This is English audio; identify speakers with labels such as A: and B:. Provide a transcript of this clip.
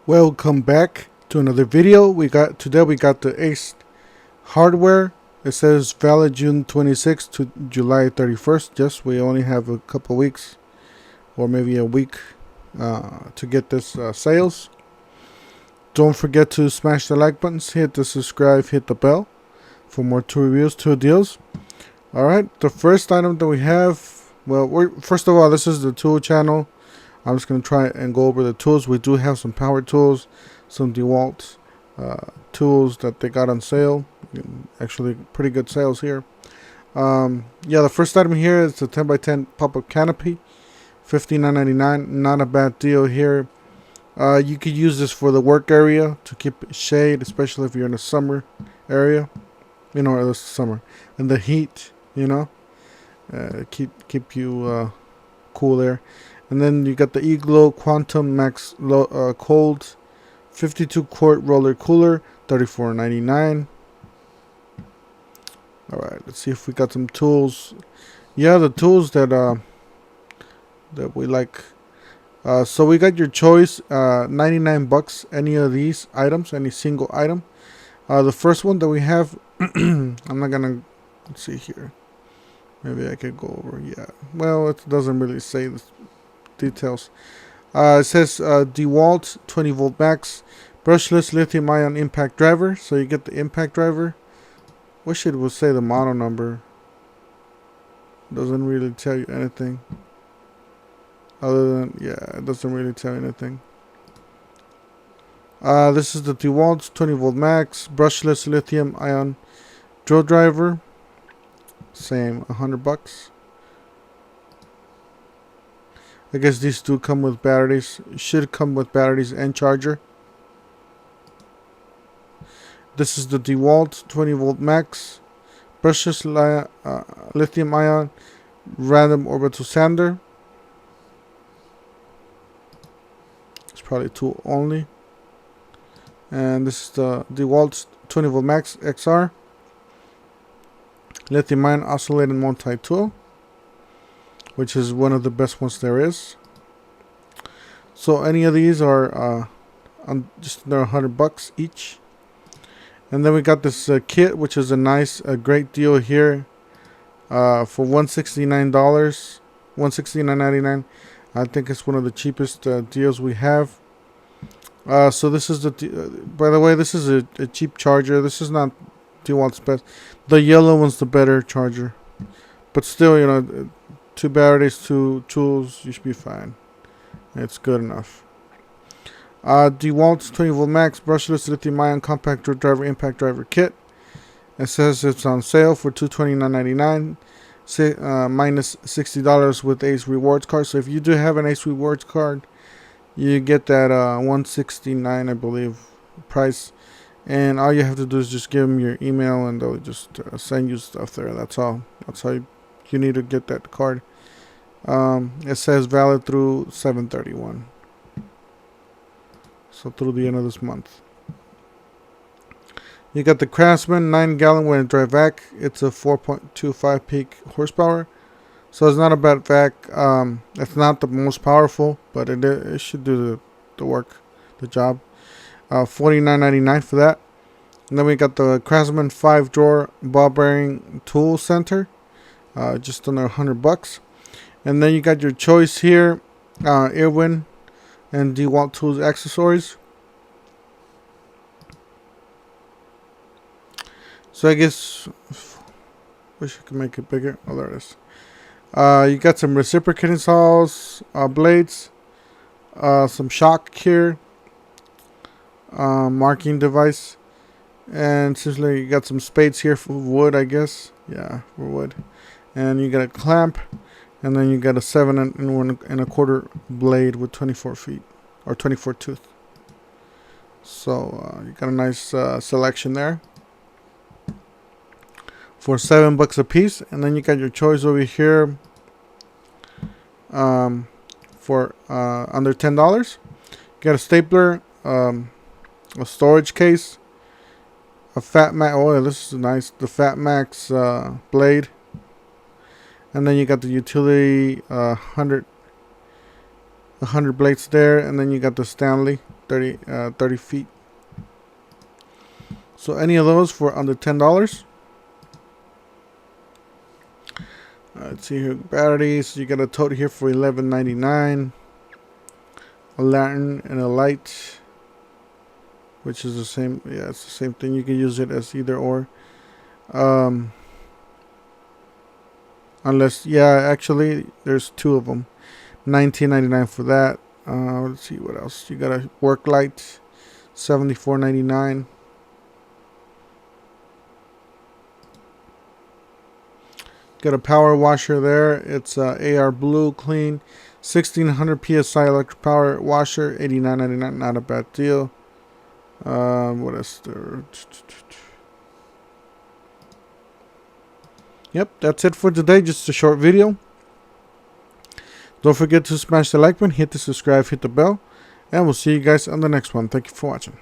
A: Welcome back to another video. Today we got the Ace hardware. It says valid June 26th to July 31st. Just we only have a couple weeks or maybe a week to get this sales. Don't forget to smash the like buttons, hit the subscribe, hit the bell for more tool reviews, tool deals. Alright, the first item that we have, first of all, this is the tool channel. I'm just going to try and go over the tools. We do have some power tools, some DeWalt tools that they got on sale. Actually, pretty good sales here. The first item here is the 10x10 pop-up canopy, $59.99. Not a bad deal here. You could use this for the work area to keep shade, especially if you're in a summer area. Or the summer and the heat. Keep you cool there. And then you got the Eglo Quantum Max Cold 52 quart roller cooler, $34.99. Alright, let's see if we got some tools. Yeah, the tools that we like. So we got your choice, $99, any of these items, any single item. The first one that we have, I'm not gonna, let's see here. Maybe I could go over, yeah. Well, it doesn't really say the details. It says DeWalt 20 volt max brushless lithium ion impact driver. So you get the impact driver. Wish it would say the model number. Doesn't really tell you anything. Other than, yeah, it doesn't really tell you anything. This is the DeWalt 20 volt max brushless lithium ion drill driver. Same, $100. I guess these do come with batteries. Should come with batteries and charger. This is the DeWalt 20 volt max brushless lithium ion random orbital sander. It's probably tool only. And this is the DeWalt 20 volt max XR lithium ion oscillating multi-tool, which is one of the best ones there is. So any of these are just under $100 each. And then we got this kit, which is a great deal here for $169, $169.99. I think it's one of the cheapest deals we have. So this is by the way, this is a cheap charger. This is not DeWalt's best. The yellow one's the better charger, but still, 2 batteries, 2 tools, you should be fine. It's good enough. DeWalt 20 volt max brushless lithium ion compact drill driver impact driver kit. It says it's on sale for $229.99, minus $60 with Ace Rewards card. So if you do have an Ace Rewards card, you get that $169, I believe, price. And all you have to do is just give them your email, and they'll just send you stuff there. That's all. That's how you need to get that card. It says valid through 7/31, so through the end of this month. You got the Craftsman 9-gallon wind drive vac. It's a 4.25 peak horsepower, so it's not a bad vac. It's not the most powerful, but it should do the work, the job. $49.99 for that. And then we got the Craftsman 5-drawer ball bearing tool center, just under $100. And then you got your choice here, Irwin and DeWalt tools accessories. So I guess, wish I could make it bigger. Oh, there it is. You got some reciprocating saws, blades, some shock here, marking device, and seriously, you got some spades here for wood, I guess. Yeah, for wood. And you got a clamp. And then you got a 7 1/4 blade with 24 feet or 24 tooth. So you got a nice selection there for $7 a piece. And then you got your choice over here for under $10. You got a stapler, a storage case, a Fat Max. Oh, this is nice. The Fat Max blade. And then you got the utility 100 blades there, and then you got the Stanley 30 feet. So any of those for under $10. Let's see here, batteries. You got a tote here for $11.99. A lantern and a light, which is the same. Yeah, it's the same thing. You can use it as either or. Unless, yeah, actually, there's two of them. $19.99 for that. Let's see what else. You got a work light, $74.99. Got a power washer there. It's AR Blue Clean, 1600 psi electric power washer, $89.99. Not a bad deal. What else there? Yep, that's it for today. Just a short video. Don't forget to smash the like button, hit the subscribe, hit the bell, and we'll see you guys on the next one. Thank you for watching.